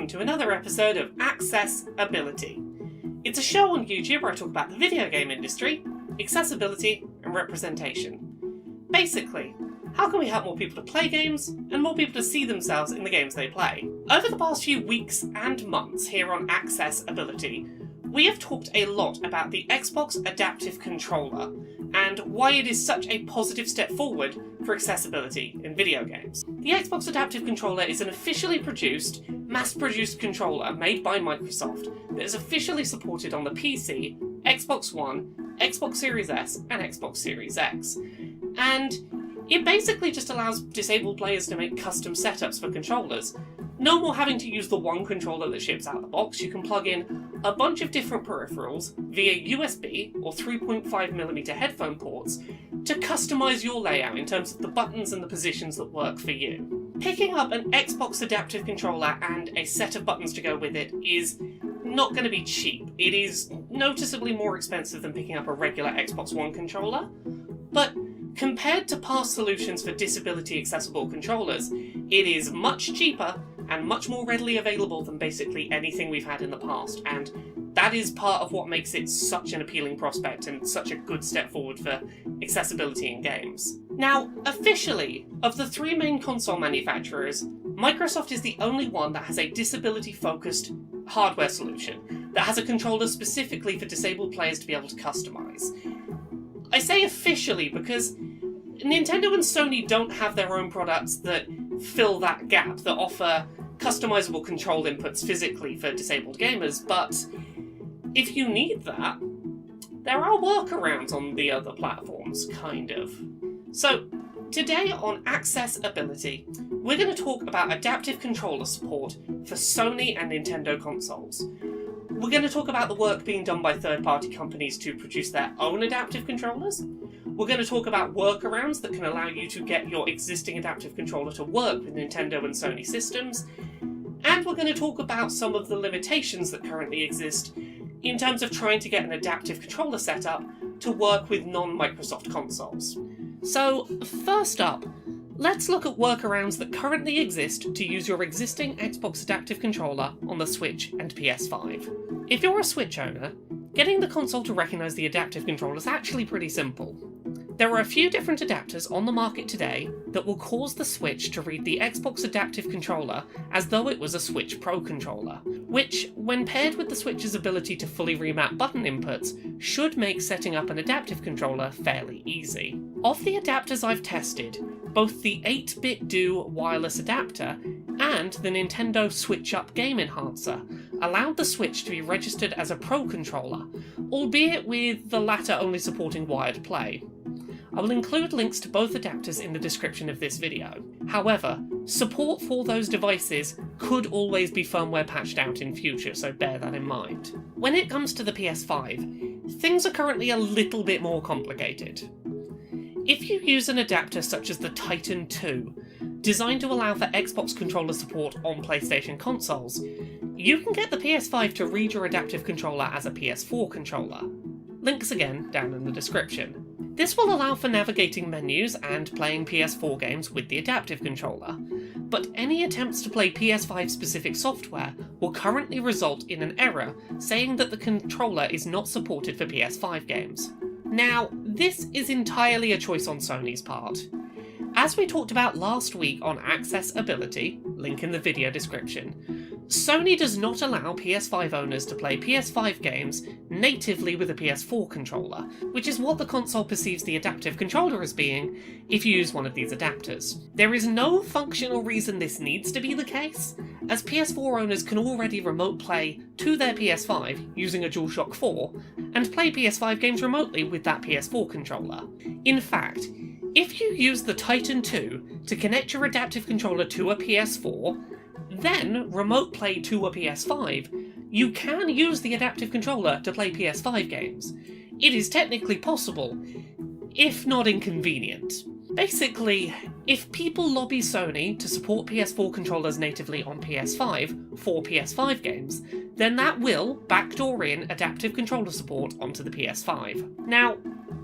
to another episode of Accessibility. It's a show on YouTube where I talk about the video game industry, accessibility, and representation. Basically, how can we help more people to play games, and more people to see themselves in the games they play? Over the past few weeks and months here on Accessibility, we have talked a lot about the Xbox Adaptive Controller, and why it is such a positive step forward for accessibility in video games. The Xbox Adaptive Controller is an officially produced, mass-produced controller made by Microsoft that is officially supported on the PC, Xbox One, Xbox Series S, and Xbox Series X. And it basically just allows disabled players to make custom setups for controllers. No more having to use the one controller that ships out of the box. You can plug in a bunch of different peripherals via USB or 3.5mm headphone ports to customise your layout in terms of the buttons and the positions that work for you. Picking up an Xbox Adaptive Controller and a set of buttons to go with it is not going to be cheap. It is noticeably more expensive than picking up a regular Xbox One controller, but compared to past solutions for disability accessible controllers, it is much cheaper and much more readily available than basically anything we've had in the past, and that is part of what makes it such an appealing prospect and such a good step forward for accessibility in games. Now, officially, of the three main console manufacturers, Microsoft is the only one that has a disability-focused hardware solution, that has a controller specifically for disabled players to be able to customise. I say officially because Nintendo and Sony don't have their own products that fill that gap, that offer customizable control inputs physically for disabled gamers, but if you need that, there are workarounds on the other platforms, kind of. So, today on Accessibility, we're going to talk about adaptive controller support for Sony and Nintendo consoles. We're going to talk about the work being done by third-party companies to produce their own adaptive controllers. We're going to talk about workarounds that can allow you to get your existing adaptive controller to work with Nintendo and Sony systems. And we're going to talk about some of the limitations that currently exist in terms of trying to get an adaptive controller setup to work with non-Microsoft consoles. So, first up, let's look at workarounds that currently exist to use your existing Xbox Adaptive Controller on the Switch and PS5. If you're a Switch owner, getting the console to recognise the adaptive controller is actually pretty simple. There are a few different adapters on the market today that will cause the Switch to read the Xbox Adaptive Controller as though it was a Switch Pro controller, which, when paired with the Switch's ability to fully remap button inputs, should make setting up an adaptive controller fairly easy. Of the adapters I've tested, both the 8-bit Do wireless adapter and the Nintendo Switch Up Game Enhancer allowed the Switch to be registered as a Pro controller, albeit with the latter only supporting wired play. I will include links to both adapters in the description of this video. However, support for those devices could always be firmware patched out in future, so bear that in mind. When it comes to the PS5, things are currently a little bit more complicated. If you use an adapter such as the Titan 2, designed to allow for Xbox controller support on PlayStation consoles, you can get the PS5 to read your adaptive controller as a PS4 controller. Links again down in the description. This will allow for navigating menus and playing PS4 games with the adaptive controller, but any attempts to play PS5 specific software will currently result in an error saying that the controller is not supported for PS5 games. Now, this is entirely a choice on Sony's part. As we talked about last week on Accessibility, link in the video description, Sony does not allow PS5 owners to play PS5 games natively with a PS4 controller, which is what the console perceives the adaptive controller as being if you use one of these adapters. There is no functional reason this needs to be the case, as PS4 owners can already remote play to their PS5 using a DualShock 4, and play PS5 games remotely with that PS4 controller. In fact, if you use the Titan 2 to connect your adaptive controller to a PS4, then remote play to a PS5, you can use the adaptive controller to play PS5 games. It is technically possible, if not inconvenient. Basically, if people lobby Sony to support PS4 controllers natively on PS5 for PS5 games, then that will backdoor in adaptive controller support onto the PS5. Now,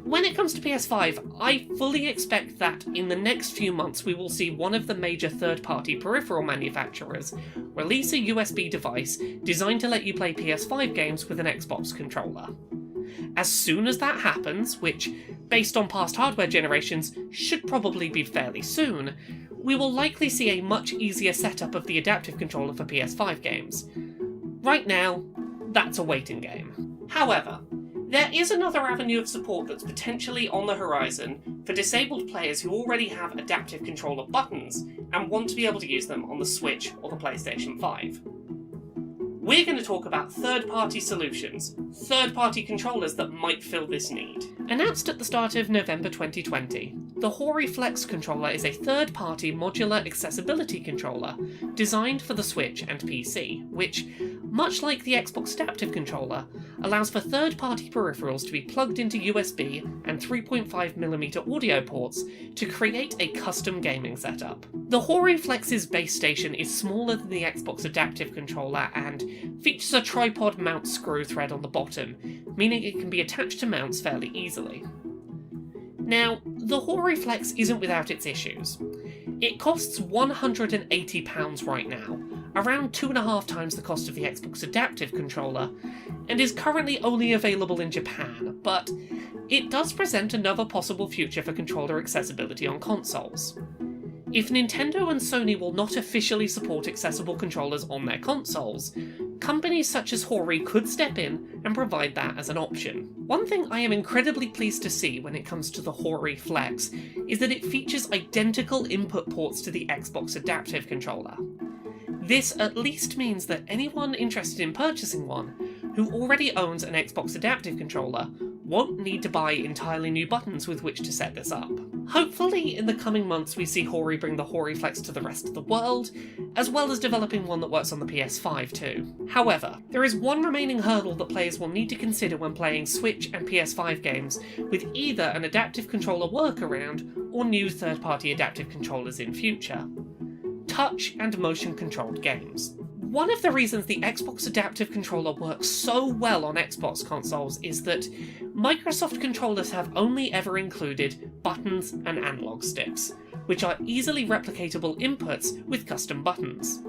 When it comes to PS5, I fully expect that in the next few months we will see one of the major third-party peripheral manufacturers release a USB device designed to let you play PS5 games with an Xbox controller. As soon as that happens, which, based on past hardware generations, should probably be fairly soon, we will likely see a much easier setup of the adaptive controller for PS5 games. Right now, that's a waiting game. However, there is another avenue of support that's potentially on the horizon for disabled players who already have adaptive controller buttons and want to be able to use them on the Switch or the PlayStation 5. We're going to talk about third-party solutions, third-party controllers that might fill this need. Announced at the start of November 2020, the Hori Flex controller is a third-party modular accessibility controller designed for the Switch and PC, which, much like the Xbox Adaptive Controller, allows for third-party peripherals to be plugged into USB and 3.5mm audio ports to create a custom gaming setup. The Hori Flex's base station is smaller than the Xbox Adaptive Controller and features a tripod mount screw thread on the bottom, meaning it can be attached to mounts fairly easily. Now, the Hori Flex isn't without its issues. It costs £180 right now, around 2.5 times the cost of the Xbox Adaptive Controller, and is currently only available in Japan, but it does present another possible future for controller accessibility on consoles. If Nintendo and Sony will not officially support accessible controllers on their consoles, companies such as Hori could step in and provide that as an option. One thing I am incredibly pleased to see when it comes to the Hori Flex is that it features identical input ports to the Xbox Adaptive Controller. This at least means that anyone interested in purchasing one, who already owns an Xbox Adaptive Controller, won't need to buy entirely new buttons with which to set this up. Hopefully in the coming months we see Hori bring the Hori Flex to the rest of the world, as well as developing one that works on the PS5 too. However, there is one remaining hurdle that players will need to consider when playing Switch and PS5 games with either an adaptive controller workaround or new third-party adaptive controllers in future: touch and motion-controlled games. One of the reasons the Xbox Adaptive Controller works so well on Xbox consoles is that Microsoft controllers have only ever included buttons and analog sticks, which are easily replicatable inputs with custom buttons.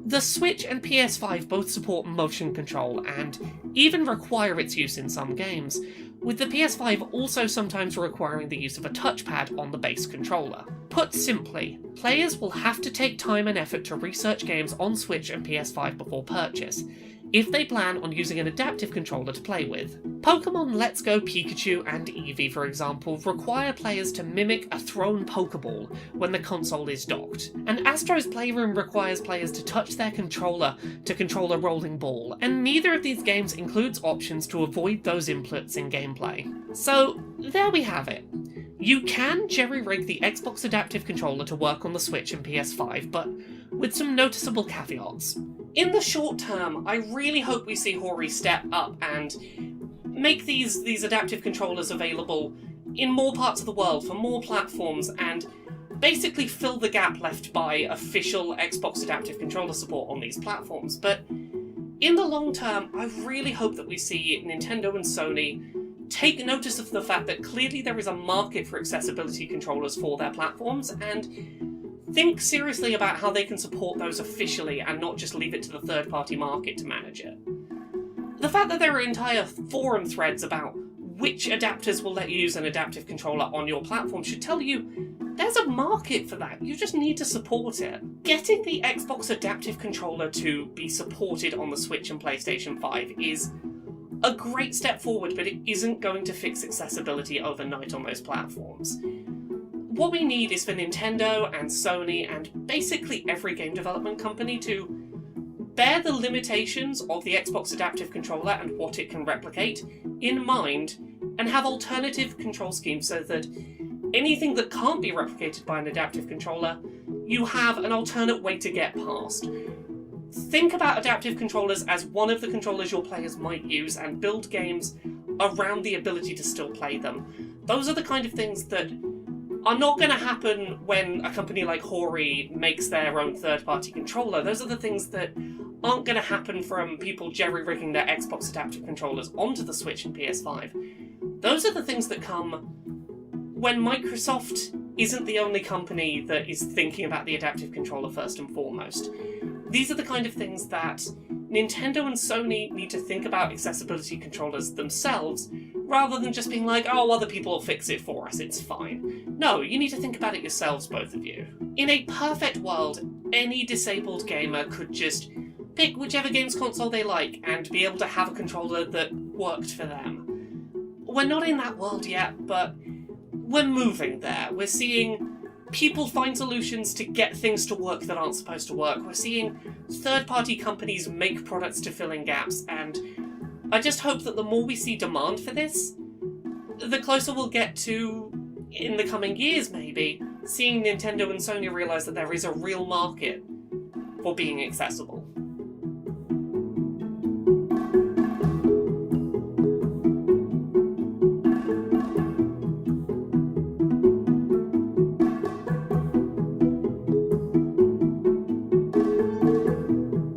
The Switch and PS5 both support motion control and even require its use in some games, with the PS5 also sometimes requiring the use of a touchpad on the base controller. Put simply, players will have to take time and effort to research games on Switch and PS5 before purchase, if they plan on using an adaptive controller to play with. Pokemon Let's Go Pikachu and Eevee, for example, require players to mimic a thrown Pokeball when the console is docked, and Astro's Playroom requires players to touch their controller to control a rolling ball, and neither of these games includes options to avoid those inputs in gameplay. So, there we have it. You can jerry-rig the Xbox Adaptive Controller to work on the Switch and PS5, but with some noticeable caveats. In the short term, I really hope we see Hori step up and make these adaptive controllers available in more parts of the world, for more platforms, and basically fill the gap left by official Xbox Adaptive Controller support on these platforms. But in the long term, I really hope that we see Nintendo and Sony take notice of the fact that clearly there is a market for accessibility controllers for their platforms, and think seriously about how they can support those officially and not just leave it to the third-party market to manage it. The fact that there are entire forum threads about which adapters will let you use an adaptive controller on your platform should tell you there's a market for that, you just need to support it. Getting the Xbox Adaptive Controller to be supported on the Switch and PlayStation 5 is a great step forward, but it isn't going to fix accessibility overnight on those platforms. What we need is for Nintendo and Sony and basically every game development company to bear the limitations of the Xbox Adaptive Controller and what it can replicate in mind, and have alternative control schemes so that anything that can't be replicated by an adaptive controller, you have an alternate way to get past. Think about adaptive controllers as one of the controllers your players might use and build games around the ability to still play them. Those are the kind of things that are not going to happen when a company like Hori makes their own third-party controller. Those are the things that aren't going to happen from people jerry-rigging their Xbox Adaptive Controllers onto the Switch and PS5. Those are the things that come when Microsoft isn't the only company that is thinking about the adaptive controller first and foremost. These are the kind of things that Nintendo and Sony need to think about accessibility controllers themselves, rather than just being like, oh, other people will fix it for us, it's fine. No, you need to think about it yourselves, both of you. In a perfect world, any disabled gamer could just pick whichever games console they like and be able to have a controller that worked for them. We're not in that world yet, but we're moving there. We're seeing people find solutions to get things to work that aren't supposed to work. We're seeing third-party companies make products to fill in gaps, and I just hope that the more we see demand for this, the closer we'll get to, in the coming years maybe, seeing Nintendo and Sony realise that there is a real market for being accessible.